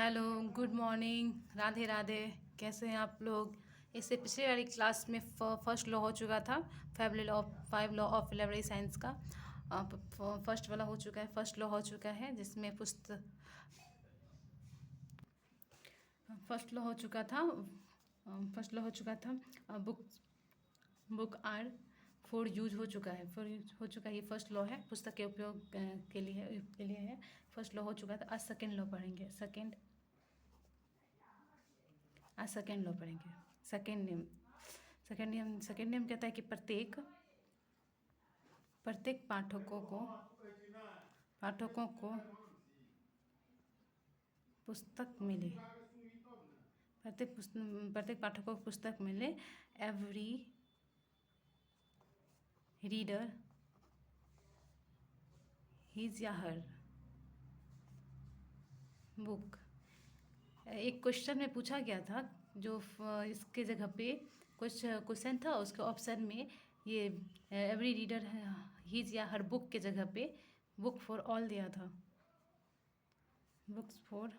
Hello, good morning, Radhe Radhe. कैसे हैं आप लोग? इससे पिछले वाली क्लास में फर्स्ट लॉ हो चुका था। Five law of library science का फर्स्ट वाला हो चुका है, फर्स्ट लॉ हो चुका है, जिसमें पुस्तक फर्स्ट लॉ हो चुका था। फर्स्ट लॉ हो चुका था। Book book are for use हो चुका है, फॉर यूज हो चुका है। ये फर्स्ट लॉ है, पुस्तक के उपयोग के लिए है। फर्स्ट लॉ हो चुका था। आज सेकेंड लॉ पढ़ेंगे। आज सेकेंड लॉ पढ़ेंगे। सेकेंड नियम कहता है कि प्रत्येक प्रत्येक पाठकों को पुस्तक मिले। प्रत्येक पाठकों को पुस्तक मिले। एवरी रीडर हिज या हर बुक। एक क्वेश्चन में पूछा गया था, जो इसके जगह पे कुछ क्वेश्चन था, उसके ऑप्शन में ये एवरी रीडर हिज या हर बुक के जगह पे बुक फॉर ऑल दिया था। बुक्स फॉर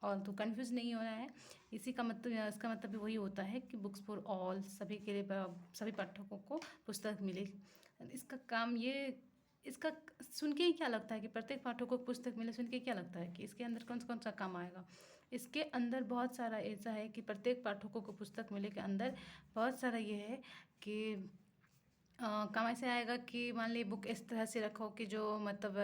ऑल, तो कंफ्यूज नहीं होना है। इसका मतलब भी वही होता है कि बुक्स फॉर ऑल, सभी के लिए, सभी पाठकों को पुस्तक मिले। इसका काम ये इसका सुन के ही क्या लगता है कि प्रत्येक पाठक को पुस्तक मिले? सुन के क्या लगता है कि इसके अंदर कौन कौन सा काम आएगा? इसके अंदर बहुत सारा ऐसा है कि प्रत्येक पाठकों को पुस्तक मिले के अंदर बहुत सारा ये है कि काम ऐसे आएगा कि मान ली बुक इस तरह से रखो कि जो मतलब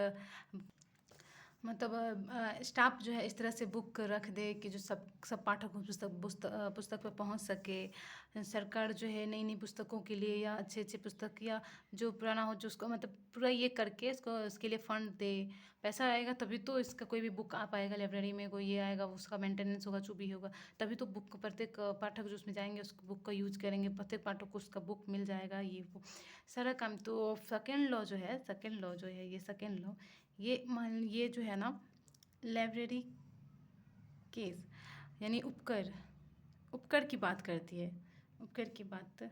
स्टाफ जो है इस तरह से बुक रख दे कि जो सब पाठक पुस्तक पर पहुंच सके। सरकार जो है नई नई पुस्तकों के लिए, या अच्छे अच्छे पुस्तक, या जो पुराना हो जो उसको मतलब पूरा ये करके इसके लिए फंड दे। पैसा आएगा तभी तो इसका कोई भी बुक आ पाएगा लाइब्रेरी में, कोई ये आएगा, उसका मेंटेनेंस होगा, जो भी होगा, तभी तो बुक प्रत्येक पाठक जो उसमें जाएंगे उस बुक का यूज करेंगे, प्रत्येक पाठक को उसका बुक मिल जाएगा। ये वो सारा काम। तो सेकेंड लॉ ये जो है ना, लाइब्रेरी केस यानी उपकर की बात करती है। उपकर की बात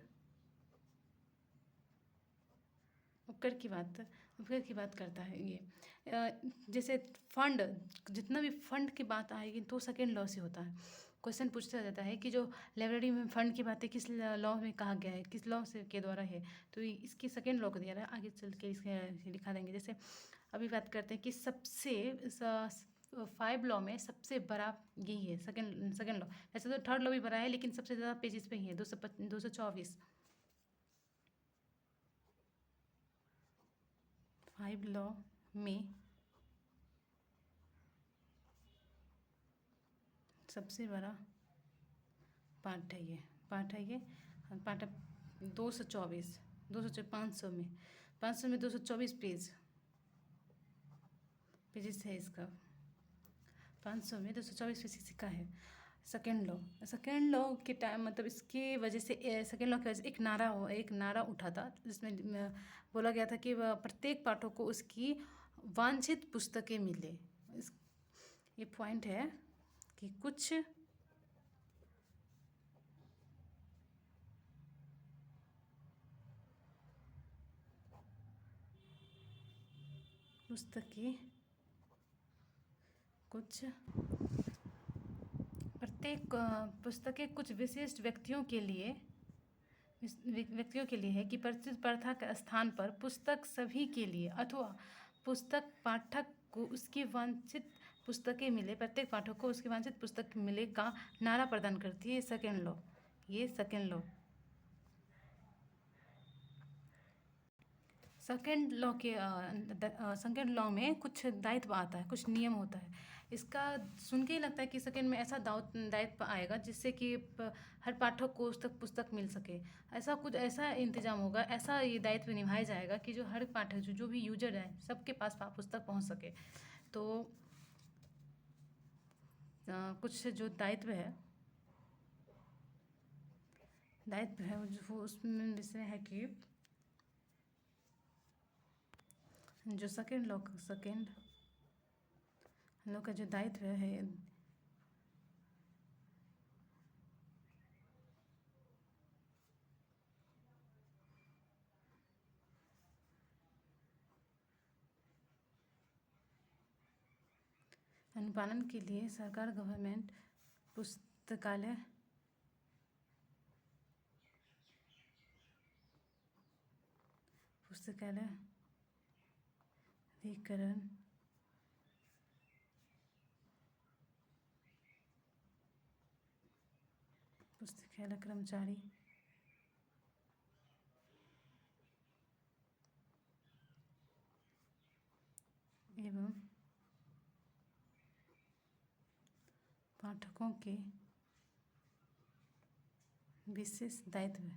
उपकर की बात उपकर की बात करता है ये। जैसे फंड, जितना भी फंड की बात आएगी तो सेकेंड लॉ से होता है। क्वेश्चन पूछता जाता है कि जो लाइब्रेरी में फंड की बातें किस लॉ में कहा गया है, किस लॉ से के द्वारा है, तो इसकी सेकेंड लॉ को दिया रहा है। आगे चल के इसके लिखा देंगे। जैसे अभी बात करते हैं कि फाइव लॉ में सबसे बड़ा यही है, सेकेंड लॉ। वैसे तो थर्ड लॉ भी बड़ा है, लेकिन सबसे ज़्यादा पेजेस पे ही है, 224। फाइव लॉ में सबसे बड़ा पाठ है ये 224। 500 में 224 पेजेस है इसका। 500 में 224 पेजेस का है सेकेंड लॉ के टाइम, मतलब इसकी वजह से, सेकेंड लॉ की वजह से एक नारा उठा था, जिसमें बोला गया था कि प्रत्येक पाठक को उसकी वांछित पुस्तकें मिले। ये पॉइंट है कि कुछ पुस्तकें कुछ प्रत्येक पुस्तकें कुछ विशिष्ट व्यक्तियों के लिए है कि परिचित प्रथा के स्थान पर पुस्तक सभी के लिए, अथवा पुस्तक पाठक को उसकी वांछित पुस्तकें मिले, प्रत्येक पाठक को उसकी वांछित पुस्तक मिले का नारा प्रदान करती है ये सेकेंड लॉ। सेकेंड लॉ में कुछ दायित्व आता है, कुछ नियम होता है। इसका सुन के ही लगता है कि सेकेंड में ऐसा दायित्व आएगा जिससे कि हर पाठक को उस तक पुस्तक मिल सके। ऐसा इंतजाम होगा, ऐसा ये दायित्व निभाया जाएगा कि जो हर पाठक जो भी यूजर है, सबके पास पुस्तक पहुंच सके। तो कुछ जो दायित्व है वो उसमें विषय है कि जो सेकेंड लॉ का जो दायित्व है, अनुपालन के लिए सरकार गवर्नमेंट पुस्तकालय अधिकरण पुस्तकालय कर्मचारी एवं पाठकों के विशेष दायित्व है।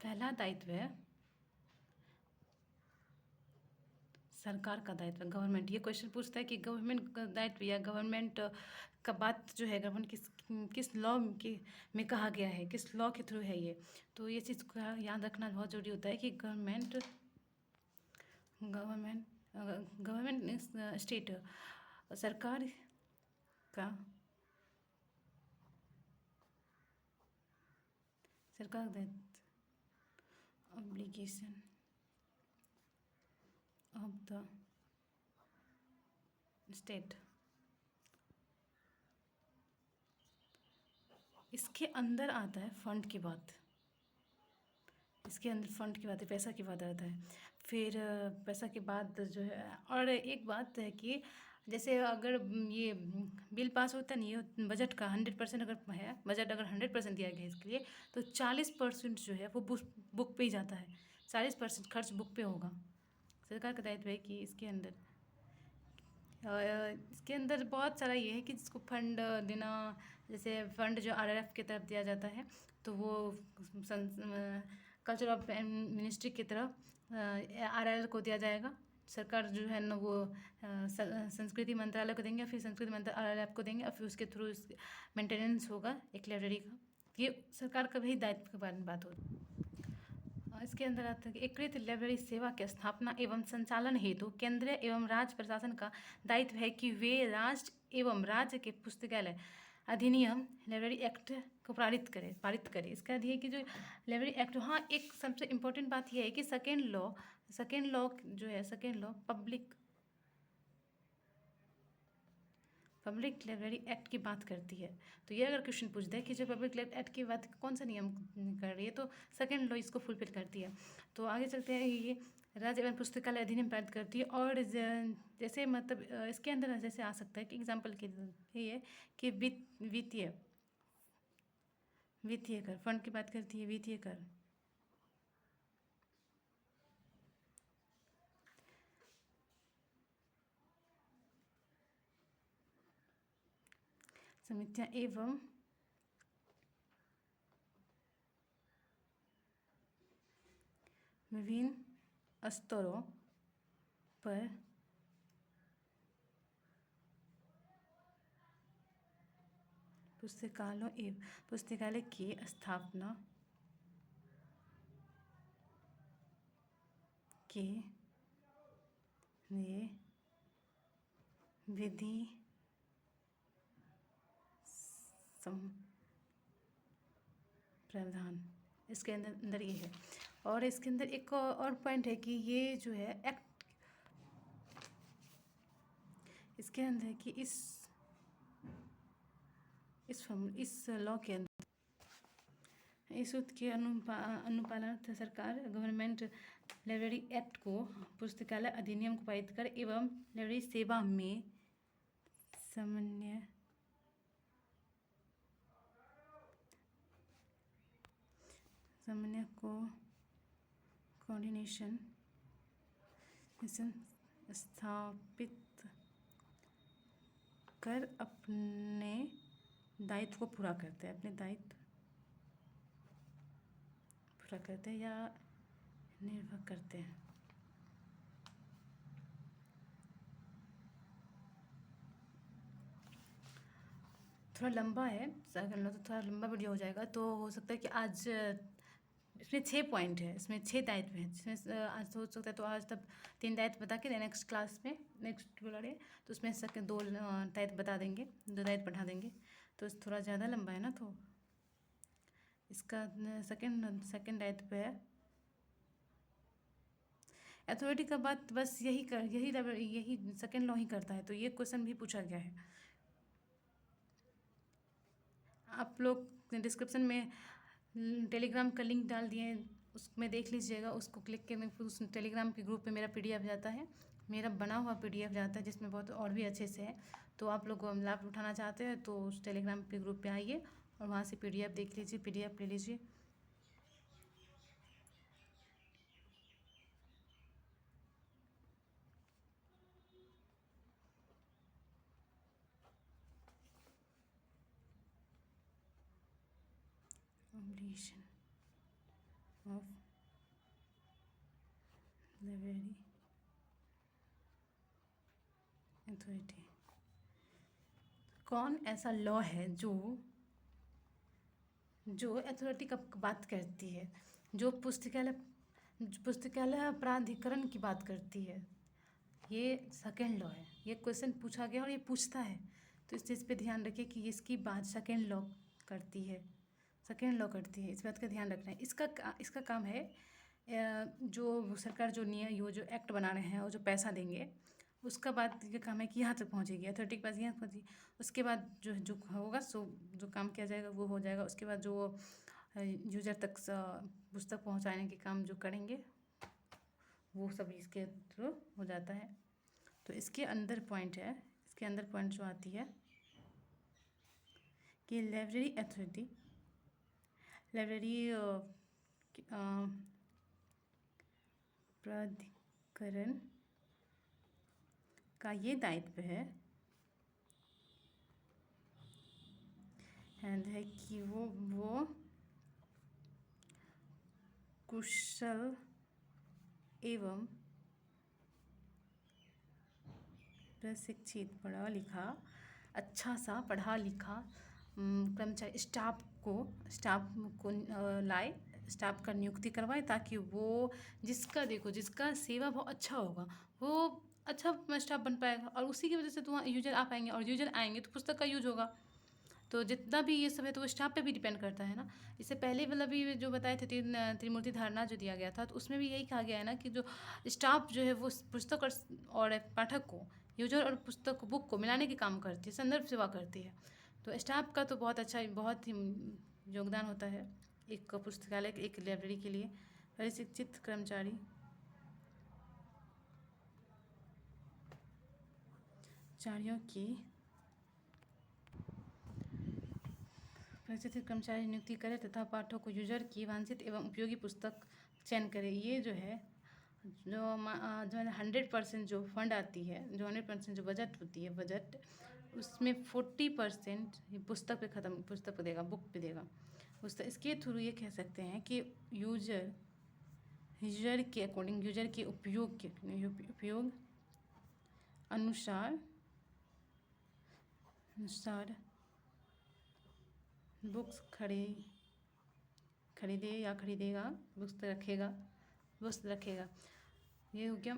पहला दायित्व है सरकार का दायित्व, गवर्नमेंट। ये क्वेश्चन पूछता है कि गवर्नमेंट का दायित्व या गवर्नमेंट का बात जो है गवर्नमेंट किस लॉ के में कहा गया है, किस लॉ के थ्रू है ये। तो ये चीज़ का याद रखना बहुत ज़रूरी होता है कि गवर्नमेंट स्टेट सरकार का दायित्व ऑब्लिगेशन ऑफ द स्टेट। इसके अंदर आता है फंड की बात, इसके अंदर फंड की बात है, पैसा की बात आता है। फिर पैसा के बाद जो है, और एक बात है कि जैसे अगर ये बिल पास होता नहीं है बजट का 100% अगर है, बजट अगर 100% दिया गया इसके लिए, तो 40% जो है वो बुक पे ही जाता है। 40% खर्च बुक पे होगा। सरकार का दायित्व है कि इसके अंदर बहुत सारा ये है कि जिसको फंड देना, जैसे फंड जो RRF की तरफ दिया जाता है तो वो कल्चर ऑफ मिनिस्ट्री की तरफ RRL को दिया जाएगा। सरकार जो है ना वो संस्कृति मंत्रालय को देंगे, फिर संस्कृति मंत्रालय RRF को देंगे, और फिर उसके थ्रू मेंटेनेंस होगा एक लाइब्रेरी का। ये सरकार का भी दायित्व के बारे में बात होती है। इसके अंदर आता है कि एकीकृत लाइब्रेरी सेवा के स्थापना एवं संचालन हेतु केंद्रीय एवं राज्य प्रशासन का दायित्व है कि वे राष्ट्र एवं राज्य के पुस्तकालय अधिनियम लाइब्रेरी एक्ट को पारित करे। इसका अर्थ है कि जो लाइब्रेरी एक्ट, हाँ एक सबसे इम्पोर्टेंट बात यह है कि सेकेंड लॉ जो है, second law public library act की बात करती है। तो ये अगर क्वेश्चन पूछता है कि जो पब्लिक लाइब्रेरी एक्ट की बात कौन सा नियम कर रही है, तो सेकेंड लॉ इसको फुलफिल करती है। तो आगे चलते हैं, ये राज्य एवं पुस्तकालय अधिनियम पारित करती है। और जैसे मतलब इसके अंदर जैसे आ सकता है कि एग्जाम्पल के लिए कि वित्तीय कर, फंड की बात करती है, वित्तीय कर, समितियां एवं विभिन्न स्तरों पर पुस्तकालय की स्थापना के लिए विधि प्रावधान इसके अंदर ये है। और इसके अंदर एक और पॉइंट है कि ये जो है एक्ट, इसके अंदर कि इस लॉ के अंदर इस सूत्र के अनुपालन सरकार गवर्नमेंट लाइब्रेरी एक्ट को, पुस्तकालय अधिनियम को पारित कर एवं लाइब्रेरी सेवा में समन्वय को कोऑर्डिनेशन स्थापित कर अपने दायित्व को पूरा करते हैं, या निर्वाह करते हैं। थोड़ा लंबा है, अगर लो तो थोड़ा लंबा वीडियो हो जाएगा, तो हो सकता है कि आज इसमें 6 पॉइंट है, इसमें 6 दायित्व हैं, जिसमें आज हो सकता है तो आज तक 3 दायित्व बता के नेक्स्ट क्लास में नेक्स्ट बोले तो उसमें से 2 दायित्व बता देंगे, 2 दायित्व पढ़ा देंगे। तो थोड़ा ज़्यादा लंबा है ना, तो इसका सेकंड सेकंड दायित्व है। अथॉरिटी का बात बस यही सेकंड लॉ ही करता है, तो ये क्वेश्चन भी पूछा गया है। आप लोग डिस्क्रिप्शन में टेलीग्राम का लिंक डाल दिए हैं, उसमें देख लीजिएगा। उसको क्लिक करने फिर उस टेलीग्राम के ग्रुप पे मेरा पीडीएफ जाता है, मेरा बना हुआ पीडीएफ जाता है, जिसमें बहुत और भी अच्छे से है। तो आप लोग लाभ उठाना चाहते हैं तो उस टेलीग्राम के ग्रुप पे आइए और वहाँ से पीडीएफ देख लीजिए, पीडीएफ ले लीजिए। Obligation of library authority। कौन ऐसा लॉ है जो अथॉरिटी का बात करती है, जो पुस्तकालय प्राधिकरण की बात करती है? ये सेकेंड लॉ है। ये क्वेश्चन पूछा गया और ये पूछता है, तो इस चीज़ पे ध्यान रखिए कि इसकी बात सेकेंड लॉ करती है। सेकेंड लॉ करती है, इस बात का ध्यान रखना है। इसका काम है जो सरकार जो जो एक्ट बना रहे हैं और जो पैसा देंगे, उसका बाद ये काम है कि यहाँ तक पहुँचेगी, अथॉरिटी के पास यहाँ पहुँची। उसके बाद जो होगा सो जो काम किया जाएगा वो हो जाएगा। उसके बाद जो यूजर तक पुस्तक पहुँचाने के काम जो करेंगे वो सब इसके थ्रू हो जाता है। तो इसके अंदर पॉइंट है, इसके अंदर पॉइंट जो आती है कि लाइब्रेरी अथॉरिटी, लाइब्रेरी प्राधिकरण का ये दायित्व है कि वो कुशल एवं प्रशिक्षित अच्छा सा पढ़ा लिखा कर्मचारी स्टाफ को लाए, स्टाफ का नियुक्ति करवाए, ताकि वो जिसका सेवा बहुत अच्छा होगा वो अच्छा स्टाफ बन पाएगा, और उसी की वजह से तो यूजर आ पाएंगे, और यूजर आएंगे तो पुस्तक का यूज होगा। तो जितना भी ये सब है तो वो स्टाफ पे भी डिपेंड करता है ना। इससे पहले वाला भी जो बताए थे त्रिमूर्ति धारणा जो दिया गया था, तो उसमें भी यही कहा गया है ना कि जो स्टाफ जो है वो पुस्तक और पाठक को, यूजर और पुस्तक बुक को मिलाने के काम करती है, संदर्भ सेवा करती है। तो स्टाफ का तो बहुत ही योगदान होता है एक पुस्तकालय, एक लाइब्रेरी के लिए। प्रशिक्षित कर्मचारियों की प्रशिक्षित कर्मचारी नियुक्ति करे तथा पाठकों को यूजर की वांछित एवं उपयोगी पुस्तक चयन करे। ये जो है जो 100% जो फंड आती है, जो 100% जो बजट होती है, बजट उसमें 40% पुस्तक पे देगा, बुक पे देगा। इसके थ्रू ये कह सकते हैं कि यूजर के अकॉर्डिंग, यूजर के उपयोग अनुसार बुक्स खरीदेगा, बुक्स रखेगा। ये हो गया।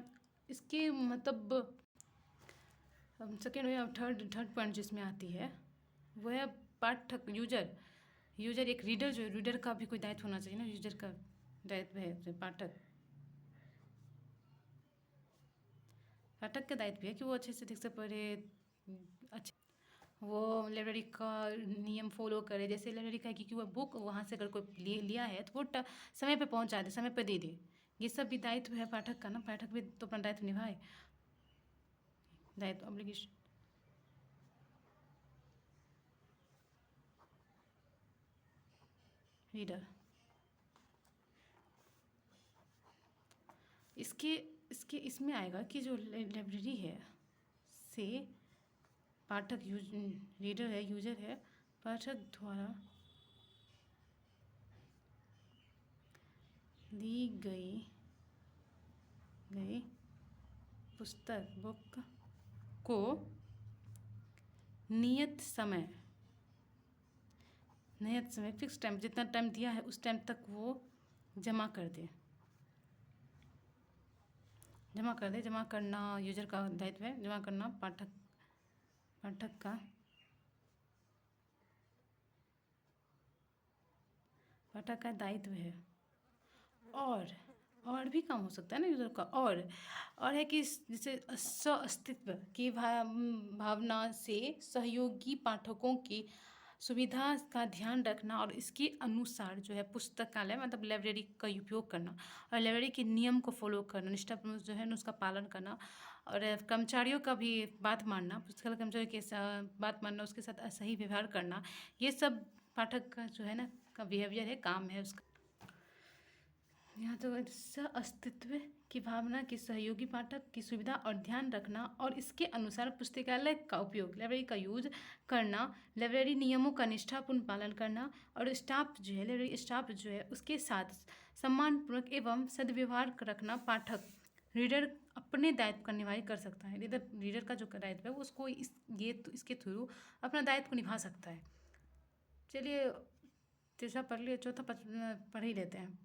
इसके मतलब सेकेंड या थर्ड पॉइंट जिसमें आती है वो है पाठक, यूजर एक रीडर, जो रीडर का भी कोई दायित्व होना चाहिए ना। यूजर का दायित्व है पाठक का दायित्व है कि वो अच्छे से ठीक से पढ़े, अच्छे वो लाइब्रेरी का नियम फॉलो करे। जैसे लाइब्रेरी का है कि वो बुक वहाँ से अगर कोई लिया है तो वो समय पे पहुँचा दे, समय पे दे दे। ये सब भी दायित्व है पाठक का ना। पाठक भी तो अपना दायित्व निभाए, दायित्व ऑब्लिगेशन। रीडर इसमें आएगा कि जो लाइब्रेरी है से पाठक रीडर है, यूजर है, पाठक द्वारा ली गई पुस्तक बुक को नियत समय फिक्स टाइम, जितना टाइम दिया है उस टाइम तक वो जमा कर दे। जमा करना यूजर का दायित्व है, जमा करना पाठक का पाठक का दायित्व है। और और भी काम हो सकता है ना यूज़र का। और है कि जैसे स्व अस्तित्व की भावना से सहयोगी पाठकों की सुविधा का ध्यान रखना और इसके अनुसार जो है पुस्तकालय मतलब लाइब्रेरी का उपयोग करना और लाइब्रेरी के नियम को फॉलो करना, निष्ठापूर्वक जो है ना उसका पालन करना और कर्मचारियों का भी बात मानना, पुस्तकालय कर्मचारियों के बात मानना, उसके साथ सही व्यवहार करना, ये सब पाठक का जो है ना का बिहेवियर है, काम है उसका। यहाँ तो सह अस्तित्व की भावना की सहयोगी पाठक की सुविधा और ध्यान रखना और इसके अनुसार पुस्तकालय का उपयोग, लाइब्रेरी का यूज करना, लाइब्रेरी नियमों का निष्ठापूर्ण पालन करना और स्टाफ जो है लाइब्रेरी स्टाफ जो है उसके साथ सम्मानपूर्वक एवं सद्व्यवहार रखना। पाठक रीडर अपने दायित्व का निभाई कर सकता है। रीडर का जो दायित्व है वो उसको इसके थ्रू अपना दायित्व को निभा सकता है। चलिए तीसरा पढ़ लिया, चौथा पढ़ ही लेते हैं।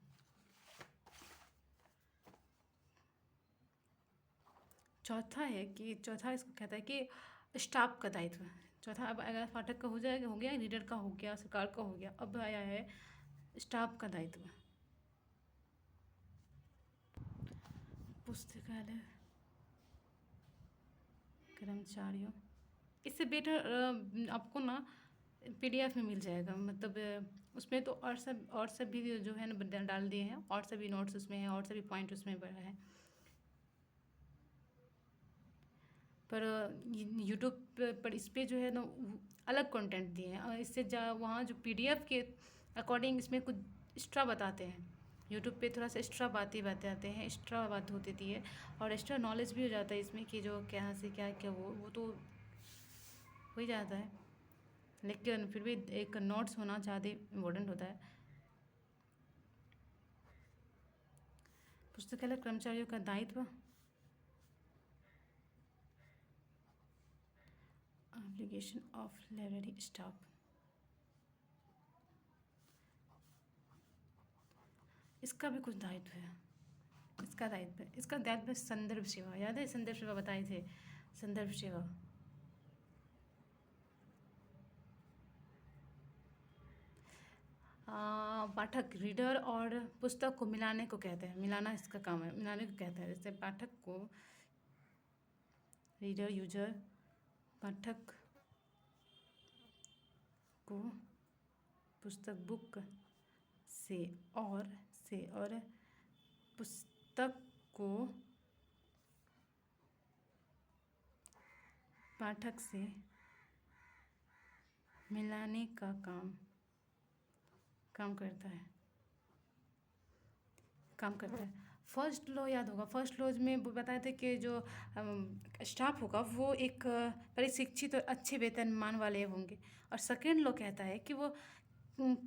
चौथा इसको कहता है कि स्टाफ का दायित्व। चौथा अब अगर पाठक का हो गया, रीडर का हो गया, सरकार का हो गया, अब आया है स्टाफ का दायित्व। पुस्तकालय कर्मचारियों, इससे बेटर आपको ना PDF में मिल जाएगा, मतलब उसमें तो और सब भी जो है ना डाल दिए हैं, और सभी नोट्स उसमें हैं और सभी पॉइंट उसमें बढ़ा है। पर यूट्यूब पर इस पर जो है ना अलग कंटेंट दिए हैं और इससे वहाँ जो PDF के अकॉर्डिंग इसमें कुछ एक्स्ट्रा बताते हैं। यूट्यूब पे थोड़ा सा एक्स्ट्रा बातें आते हैं, एक्स्ट्रा बात होती थी है और एक्स्ट्रा नॉलेज भी हो जाता है इसमें कि जो क्या से क्या क्या वो तो हो ही जाता है, लेकिन फिर भी एक नोट्स होना ज़्यादा इम्पोर्टेंट होता है। पुस्तकालय कर्मचारियों का दायित्व, ऑब्लिगेशन ऑफ लाइब्रेरी स्टाफ, इसका भी कुछ दायित्व है। इसका दायित्व संदर्भ सेवा, याद है संदर्भ सेवा बताए थे, संदर्भ सेवा। पाठक रीडर और पुस्तक को मिलाने को कहते हैं, मिलाना इसका काम है, मिलाने को कहते हैं। जैसे पाठक को रीडर यूजर पाठक को पुस्तक बुक से और पुस्तक को पाठक से मिलाने का काम करता है। फर्स्ट लॉ याद होगा, फर्स्ट लॉज में वो बताए थे कि जो स्टाफ होगा वो एक परिशिक्षित और अच्छे वेतनमान वाले होंगे। और सेकेंड लॉ कहता है कि वो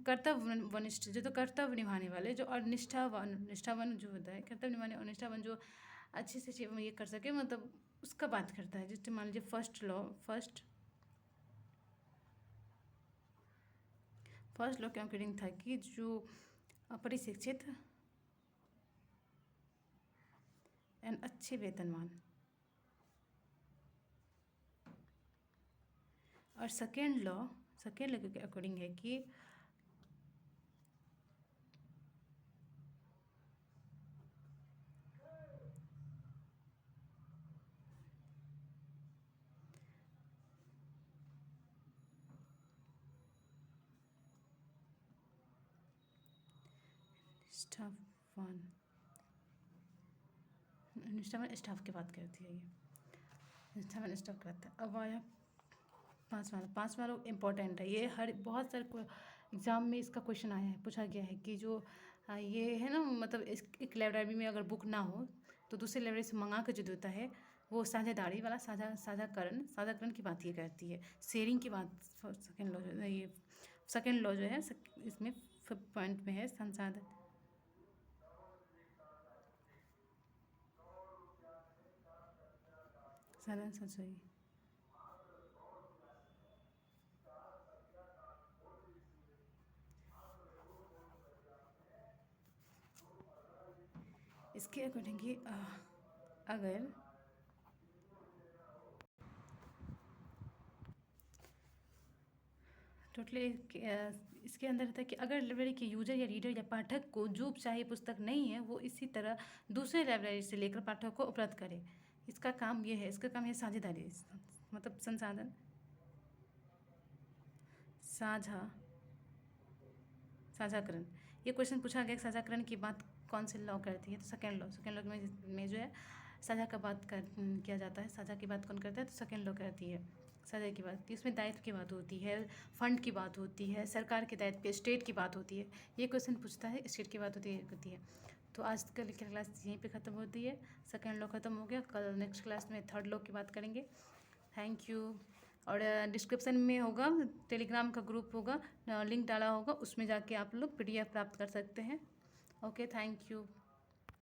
कर्तव्यनिष्ठ जो कर्तव्य निभाने वाले जो और निष्ठावान जो होता है, कर्तव्य निभाने और निष्ठावान जो अच्छे से ये कर सके, मतलब उसका बात करता है। जैसे मान लीजिए फर्स्ट लॉ के अकॉर्डिंग था कि जो परिशिक्षित एंड अच्छे वेतनमान, और सेकेंड लॉ के अकॉर्डिंग है कि निष्ठावान स्टाफ की बात करती है, ये निष्ठावान स्टाफ करता है। अब आया पाँचवा लोग इम्पोर्टेंट है, ये बहुत सारे एग्ज़ाम में इसका क्वेश्चन आया है, पूछा गया है कि जो ये है ना, मतलब एक लाइब्रेरी में अगर बुक ना हो तो दूसरे लाइब्रेरी से मंगा कर जो देता है वो साझेदारी वाला साझाकरण की बात ये करती है, शेयरिंग की बात। सेकेंड लॉ जो है इसमें 5th पॉइंट में है संसाधन सही। इसके अकॉर्डिंग कि अगर टोटल इसके अंदर रहता है कि अगर लाइब्रेरी के यूजर या रीडर या पाठक को जो चाहिए पुस्तक नहीं है, वो इसी तरह दूसरे लाइब्रेरी से लेकर पाठक को उपलब्ध करे। इसका काम ये है, इसका काम है साझेदारी, मतलब संसाधन साझाकरण। ये क्वेश्चन पूछा गया साझाकरण की बात कौन से लॉ करती है, तो सेकेंड लॉ में जो है साझा का बात किया जाता है। साझा की बात कौन करता है, तो सेकेंड लॉ करती है साझा की बात। इसमें दायित्व की बात होती है, फंड की बात होती है, सरकार के दायित्व, स्टेट की बात होती है। ये क्वेश्चन पूछता है, स्टेट की बात होती है। तो आज कल की क्लास यहीं पे ख़त्म होती है। सेकेंड लॉ ख़त्म हो गया। कल नेक्स्ट क्लास में थर्ड लॉ की बात करेंगे। Thank you. और डिस्क्रिप्शन में होगा, टेलीग्राम का ग्रुप होगा, लिंक डाला होगा, उसमें जाके आप लोग PDF प्राप्त कर सकते हैं। Okay, thank you.